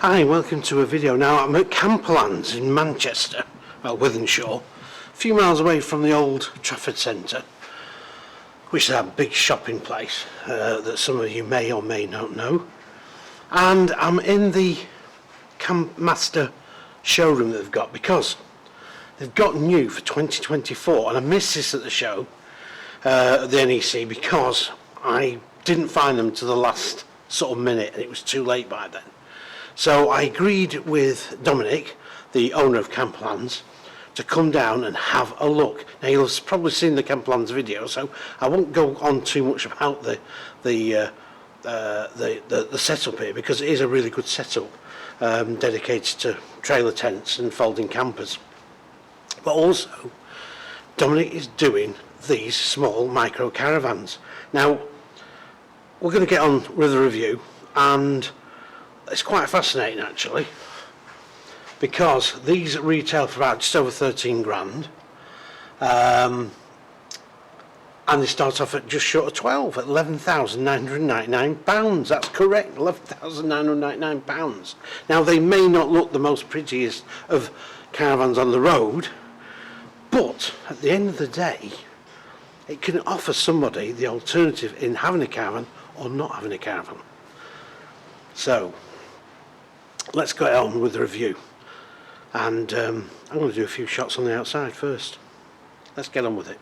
Hi, welcome to a video. Now I'm at Camperlands in Manchester, well, Wythenshawe, a few miles away from the old Trafford Centre, which is a big shopping place that some of you may or may not know. And I'm in the Campmaster showroom that they've got, because they've got new for 2024, and I missed this at the show, at the NEC, because I didn't find them to the last sort of minute and it was too late by then. So I agreed with Dominic, the owner of Camperlands, to come down and have a look. Now you'll have probably seen the Camperlands video, so I won't go on too much about the setup here, because it is a really good setup, dedicated to trailer tents and folding campers. But also, Dominic is doing these small micro caravans. Now, we're going to get on with the review, and it's quite fascinating actually, because these retail for about just over 13 grand, and they start off at just short of 12, at £11,999. That's correct, £11,999. Now they may not look the most prettiest of caravans on the road, but at the end of the day, it can offer somebody the alternative in having a caravan or not having a caravan. So let's get on with the review, and I'm going to do a few shots on the outside first. Let's get on with it.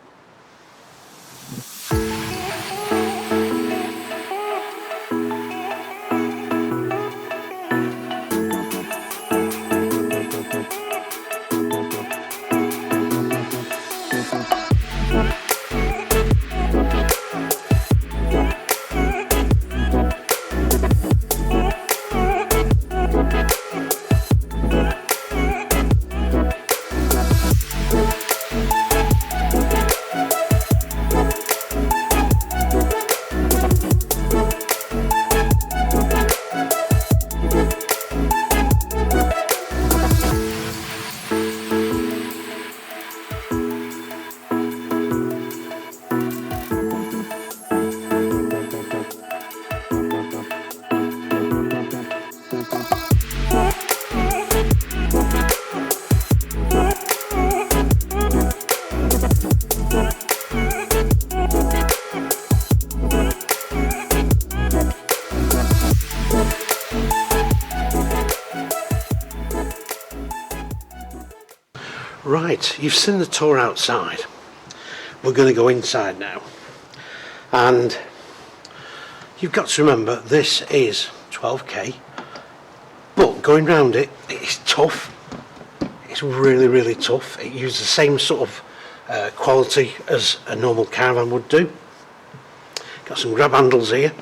Right, you've seen the tour outside. We're going to go inside now, and you've got to remember this is 12k, but going round it, it's tough. It's really tough. It uses the same sort of quality as a normal caravan would do. Got some grab handles here,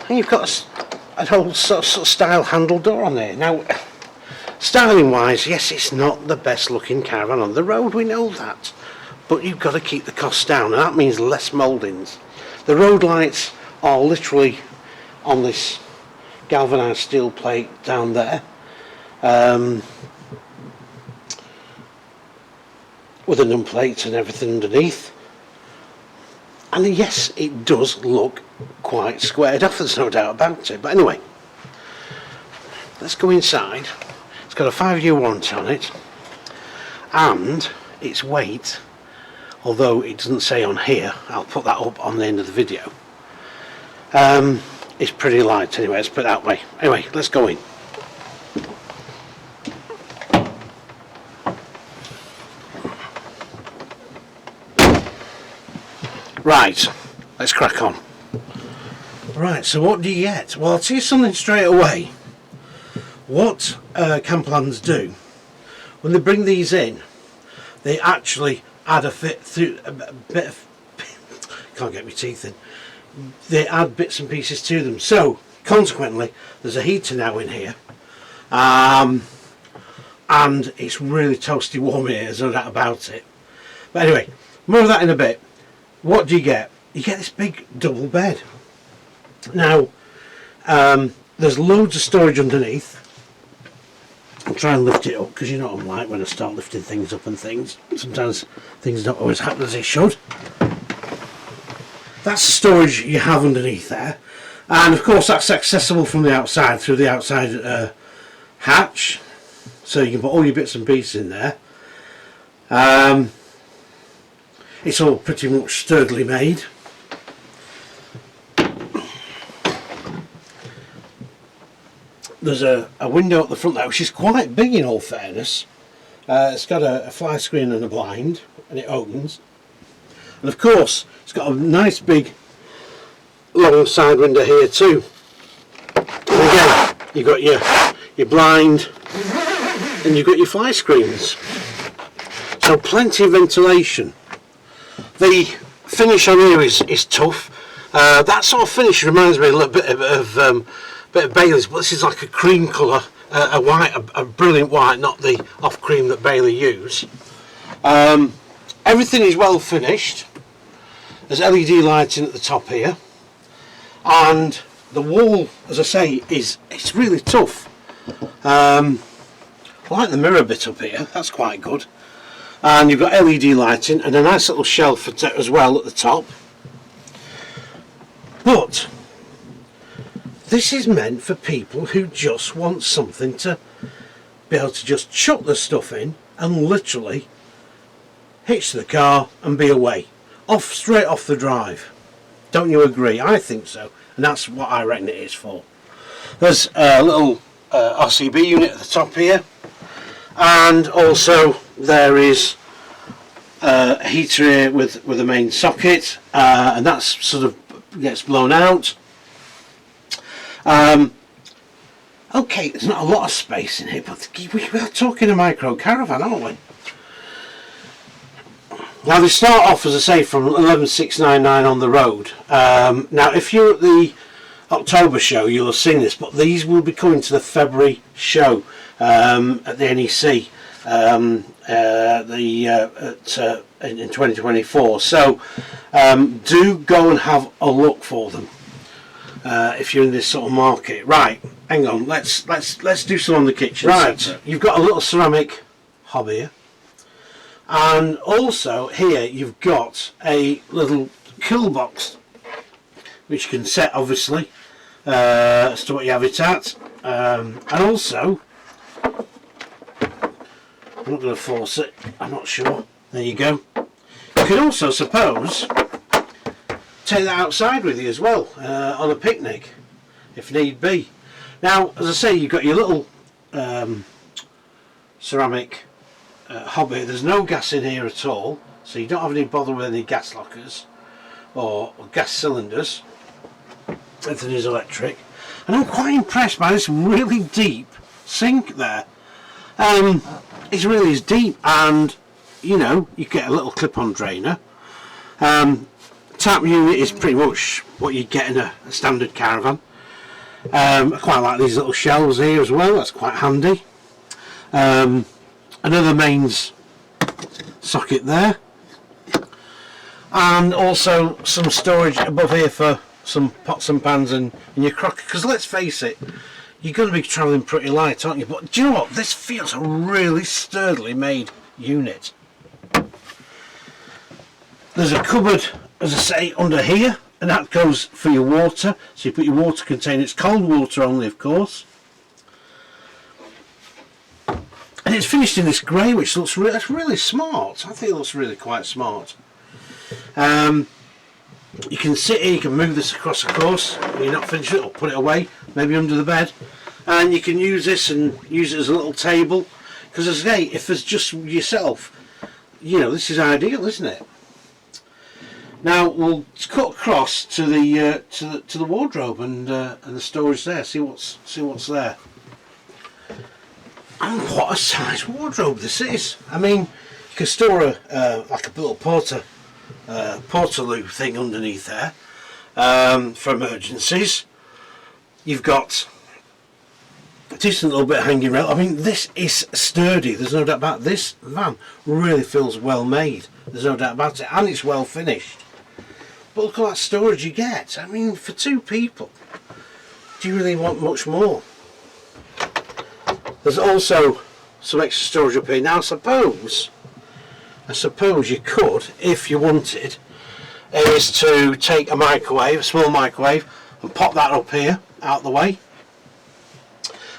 and you've got an old sort of style handle door on there. Now, styling wise, yes, it's not the best looking caravan on the road, we know that, but you've got to keep the costs down, and that means less mouldings. The road lights are literally on this galvanised steel plate down there, with the number plates and everything underneath, and yes, it does look quite squared off, there's no doubt about it. But anyway, let's go inside. It's got a 5-year warranty on it, and its weight, although it doesn't say on here, I'll put that up on the end of the video, it's pretty light anyway, let's put it that way. Anyway, let's go in. Right, let's crack on. Right, so what do you get? Well, I'll tell you something straight away. What Camperlands do, when they bring these in, they actually add a bit of, can't get my teeth in, they add bits and pieces to them. So consequently, there's a heater now in here, and it's really toasty warm here, there's no doubt about it. But anyway, more of that in a bit. What do you get? You get this big double bed. Now, there's loads of storage underneath. I'll try and lift it up, because you know what I'm like when I start lifting things up and things. Sometimes things don't always happen as they should. That's the storage you have underneath there. And of course that's accessible from the outside through the outside hatch, so you can put all your bits and pieces in there. It's all pretty much sturdily made. There's a window at the front there which is quite big in all fairness. It's got a fly screen and a blind, and it opens. And of course it's got a nice big long side window here too. And again, you've got your blind and you've got your fly screens. So plenty of ventilation. The finish on here is tough. That sort of finish reminds me a little bit of Bailey's, but this is like a cream colour, a white, a brilliant white, not the off cream that Bailey use. Everything is well finished. There's LED lighting at the top here, and the wall, as I say, it's really tough. I like the mirror bit up here, that's quite good. And you've got LED lighting and a nice little shelf as well at the top. But this is meant for people who just want something to be able to just chuck the stuff in and literally hitch the car and be away. Straight off the drive. Don't you agree? I think so. And that's what I reckon it is for. There's a little RCB unit at the top here. And also there is a heater here with a main socket. And that's sort of gets blown out. Okay, there's not a lot of space in here, but we are talking a micro caravan, aren't we? Now they start off, as I say, from 11,699 on the road. Now if you're at the October show you'll have seen this, but these will be coming to the February show at the NEC in 2024. So do go and have a look for them. If you're in this sort of market. Right, hang on, let's do some on the kitchen. Right, center. You've got a little ceramic hob here, and also here you've got a little cool box which you can set obviously as to what you have it at, and also I'm not going to force it, I'm not sure. There you go. You can also, suppose, take that outside with you as well on a picnic if need be. Now, as I say, you've got your little ceramic hob here. There's no gas in here at all, so you don't have any bother with any gas lockers or gas cylinders. Everything is electric, and I'm quite impressed by this really deep sink there. It really is deep, and you know, you get a little clip-on drainer. Tap unit is pretty much what you get in a standard caravan. I quite like these little shelves here as well, that's quite handy. Another mains socket there, and also some storage above here for some pots and pans and your crock, because let's face it, you're going to be travelling pretty light, aren't you? But do you know what, this feels a really sturdily made unit. There's a cupboard, as I say, under here, and that goes for your water. So you put your water container, it's cold water only of course. And it's finished in this grey, which looks really smart. I think it looks really quite smart. You can sit here, you can move this across of course, when you're not finished it, or put it away, maybe under the bed. And you can use this and use it as a little table. Because as I say, if there's just yourself, you know, this is ideal, isn't it? Now we'll cut across to the wardrobe and the storage there. See what's there. And what a size wardrobe this is! I mean, you can store like a little portaloo thing underneath there for emergencies. You've got a decent little bit of hanging rail. I mean, this is sturdy. There's no doubt about it. This van really feels well made. There's no doubt about it, and it's well finished. But look at that storage you get. I mean, for two people, do you really want much more? There's also some extra storage up here. Now, I suppose you could, if you wanted, is to take a microwave, a small microwave, and pop that up here out the way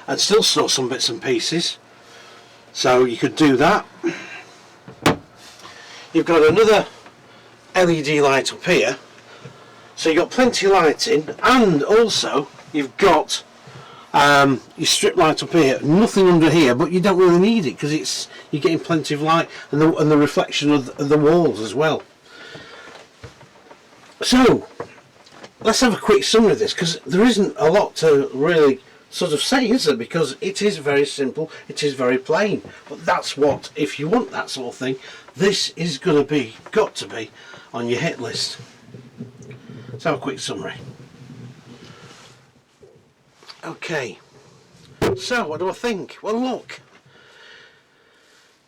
and still store some bits and pieces. So you could do that. You've got another LED light up here, so you've got plenty of lighting, and also you've got your strip light up here. Nothing under here, but you don't really need it because you're getting plenty of light and the reflection of the walls as well. So let's have a quick summary of this, because there isn't a lot to really sort of say, is there? Because it is very simple, it is very plain. But that's what, if you want that sort of thing, this is got to be on your hit list. Let's have a quick summary. Okay, so what do I think? Well, look,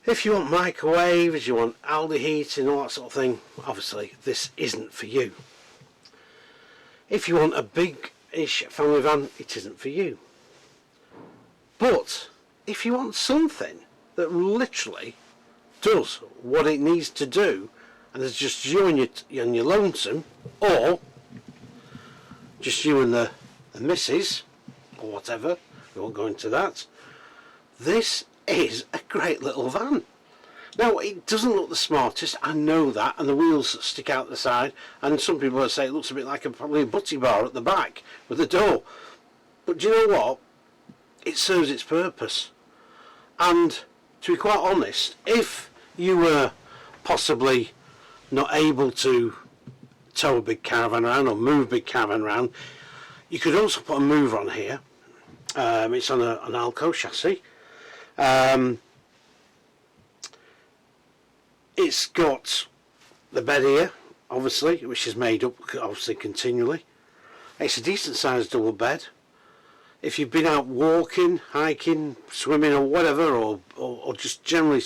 if you want microwaves, you want Aldi heating, all that sort of thing, obviously this isn't for you. If you want a big-ish family van, it isn't for you. But if you want something that literally does what it needs to do, and it's just you and your lonesome, or just you and the missus, or whatever, we won't go into that, this is a great little van. Now, it doesn't look the smartest, I know that, and the wheels stick out the side, and some people will say it looks a bit like probably a butty bar at the back with the door. But do you know what? It serves its purpose. And to be quite honest, if you were possibly not able to tow a big caravan around or move a big caravan around, you could also put a mover on here. It's on an Alco chassis. It's got the bed here, obviously, which is made up obviously continually. It's a decent sized double bed. If you've been out walking, hiking, swimming or whatever, or just generally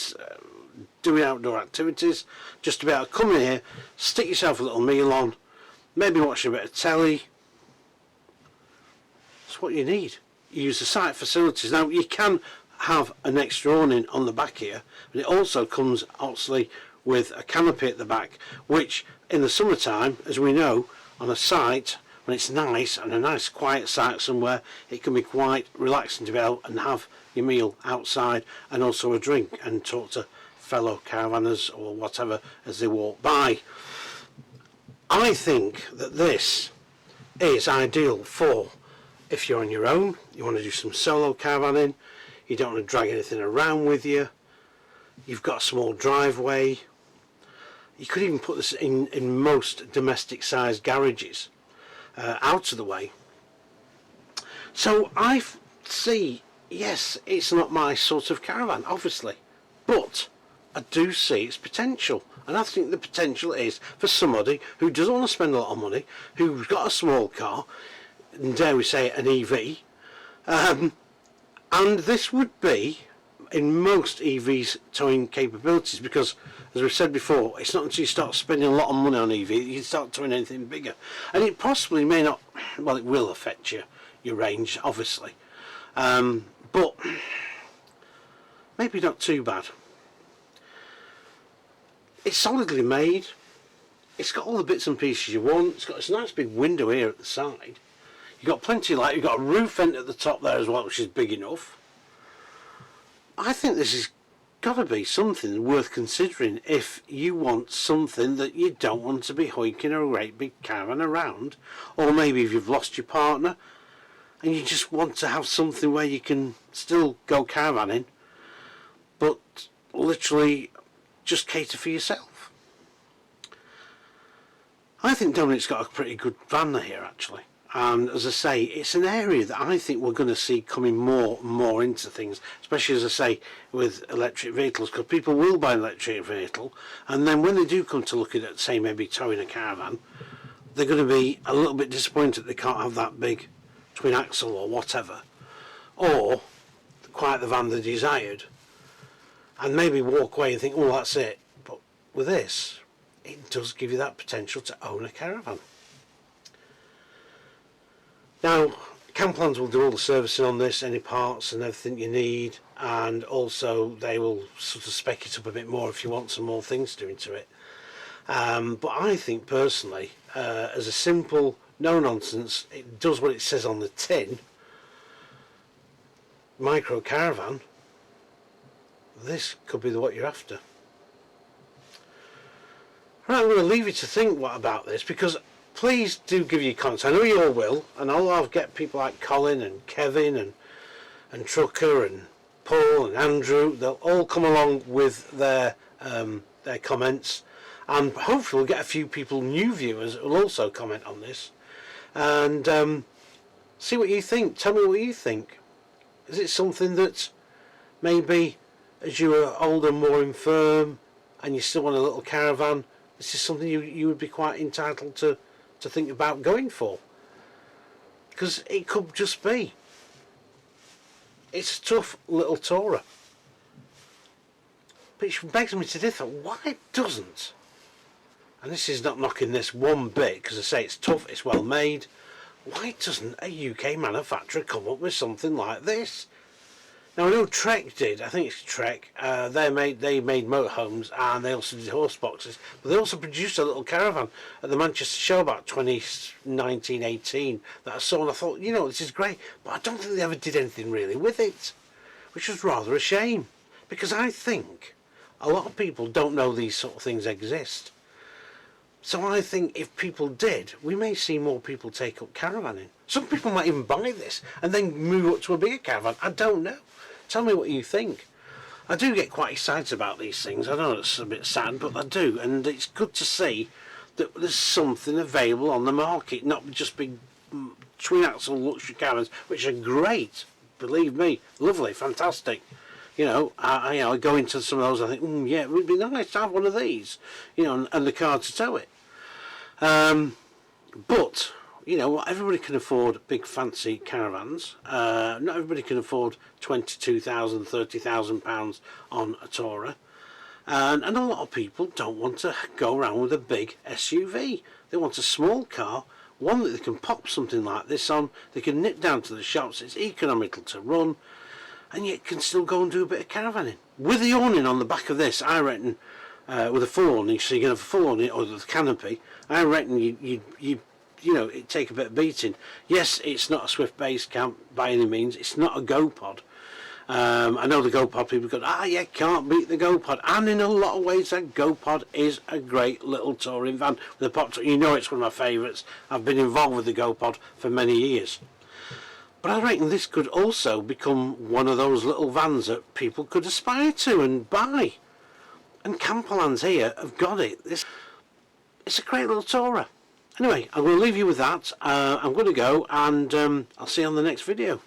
doing outdoor activities, just to be able to come in here, stick yourself a little meal on, maybe watch a bit of telly. That's what you need. You use the site facilities. Now, you can have an extra awning on the back here, but it also comes obviously with a canopy at the back, which in the summertime, as we know, on a site when it's nice and a nice quiet site somewhere, it can be quite relaxing to be out and have your meal outside and also a drink and talk to fellow caravanners or whatever as they walk by. I think that this is ideal for if you're on your own, you want to do some solo caravanning, you don't want to drag anything around with you, you've got a small driveway. You could even put this in most domestic sized garages out of the way. So I see, yes, it's not my sort of caravan obviously, but I do see its potential, and I think the potential is for somebody who doesn't want to spend a lot of money, who's got a small car, and dare we say an EV, and this would be in most EVs towing capabilities, because as we've said before, it's not until you start spending a lot of money on EV that you start towing anything bigger, and it possibly may not, well, it will affect your range obviously, but maybe not too bad. It's solidly made, it's got all the bits and pieces you want, it's got this nice big window here at the side, you've got plenty of light, you've got a roof vent at the top there as well, which is big enough. I think this has got to be something worth considering if you want something that you don't want to be hoiking a great big caravan around, or maybe if you've lost your partner and you just want to have something where you can still go caravanning but literally just cater for yourself. I think Dominic's got a pretty good van here actually, and as I say, it's an area that I think we're going to see coming more and more into things, especially as I say with electric vehicles, because people will buy an electric vehicle and then when they do come to look at it, say maybe towing a caravan, they're going to be a little bit disappointed they can't have that big twin axle or whatever, or quite the van they desired, and maybe walk away and think, oh, that's it. But with this, it does give you that potential to own a caravan. Now, Camperlands will do all the servicing on this, any parts and everything you need, and also they will sort of spec it up a bit more if you want some more things doing to it. But I think personally, as a simple no nonsense, it does what it says on the tin, micro caravan, this could be what you're after. Right, I'm going to leave you to think what about this, because please do give your comments. I know you all will, and I'll get people like Colin and Kevin and Trucker and Paul and Andrew. They'll all come along with their comments, and hopefully we'll get a few people, new viewers, who will also comment on this, and see what you think. Tell me what you think. Is it something that maybe as you are older, more infirm, and you still want a little caravan, this is something you would be quite entitled to think about going for? Because it could just be. It's a tough little Tourer. But it begs me to differ. Why doesn't, and this is not knocking this one bit, because I say it's tough, it's well made, why doesn't a UK manufacturer come up with something like this? Now I know Trek did, I think it's Trek, they made motorhomes, and they also did horse boxes, but they also produced a little caravan at the Manchester show about 2019-18 that I saw, and I thought, you know, this is great, but I don't think they ever did anything really with it, which was rather a shame, because I think a lot of people don't know these sort of things exist. So I think if people did, we may see more people take up caravanning. Some people might even buy this and then move up to a bigger caravan. I don't know. Tell me what you think. I do get quite excited about these things. I know it's a bit sad, but I do. And it's good to see that there's something available on the market, not just big twin axle luxury caravans, which are great. Believe me, lovely, fantastic. You know, I go into some of those, I think, yeah, it would be nice to have one of these, you know, and the car to tow it. But, you know, everybody can afford big fancy caravans. Not everybody can afford £22,000, £30,000 on a Tourer. And a lot of people don't want to go around with a big SUV. They want a small car, one that they can pop something like this on, they can nip down to the shops, it's economical to run, and yet can still go and do a bit of caravanning. With the awning on the back of this, I reckon, with a full awning, so you can have a full awning or the canopy, I reckon you know, it'd take a bit of beating. Yes, it's not a Swift base camp by any means, it's not a GoPod. I know the GoPod people go, yeah, can't beat the GoPod, and in a lot of ways that GoPod is a great little touring van with a pop top. You know, it's one of my favourites. I've been involved with the GoPod for many years. But I reckon this could also become one of those little vans that people could aspire to and buy. And Camperlands here have got it. It's a great little Tourer. Anyway, I'm going to leave you with that. I'm going to go, and I'll see you on the next video.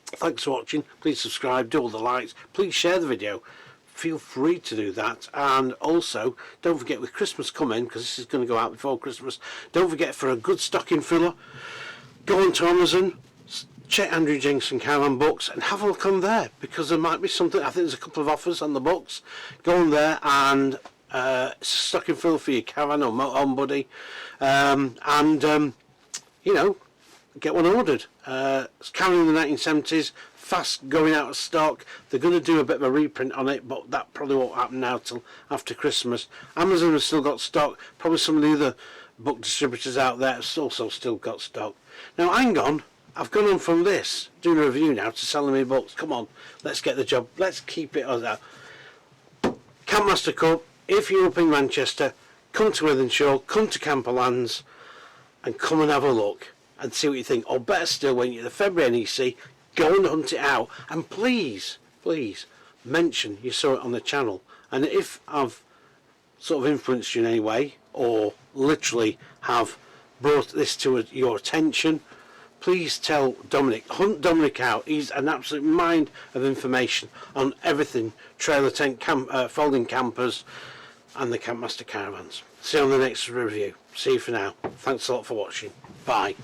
Thanks for watching. Please subscribe, do all the likes. Please share the video. Feel free to do that. And also, don't forget, with Christmas coming, because this is going to go out before Christmas, don't forget, for a good stocking filler, go on to Amazon, check Andy Jenkinson Caravan books and have a look on there, because there might be something. I think there's a couple of offers on the books. Go on there and stocking filler for your caravan or motorhome buddy, you know, get one ordered. It's Caravan in the 1970s, fast going out of stock. They're going to do a bit of a reprint on it, but that probably won't happen now till after Christmas. Amazon has still got stock. Probably some of the other book distributors out there have also still got stock. Now hang on, I've gone on from this, doing a review now, to selling me books. Come on, let's get the job. Let's keep it on that. Campmaster Cup, if you're up in Manchester, come to Wythenshawe, come to Camperlands, and come and have a look and see what you think. Or better still, when you're at the February NEC, go and hunt it out. And please, please, mention you saw it on the channel. And if I've sort of influenced you in any way, or literally have brought this to your attention, please tell Dominic. Hunt Dominic out. He's an absolute mind of information on everything trailer tent, folding campers, and the Campmaster caravans. See you on the next review. See you for now. Thanks a lot for watching. Bye.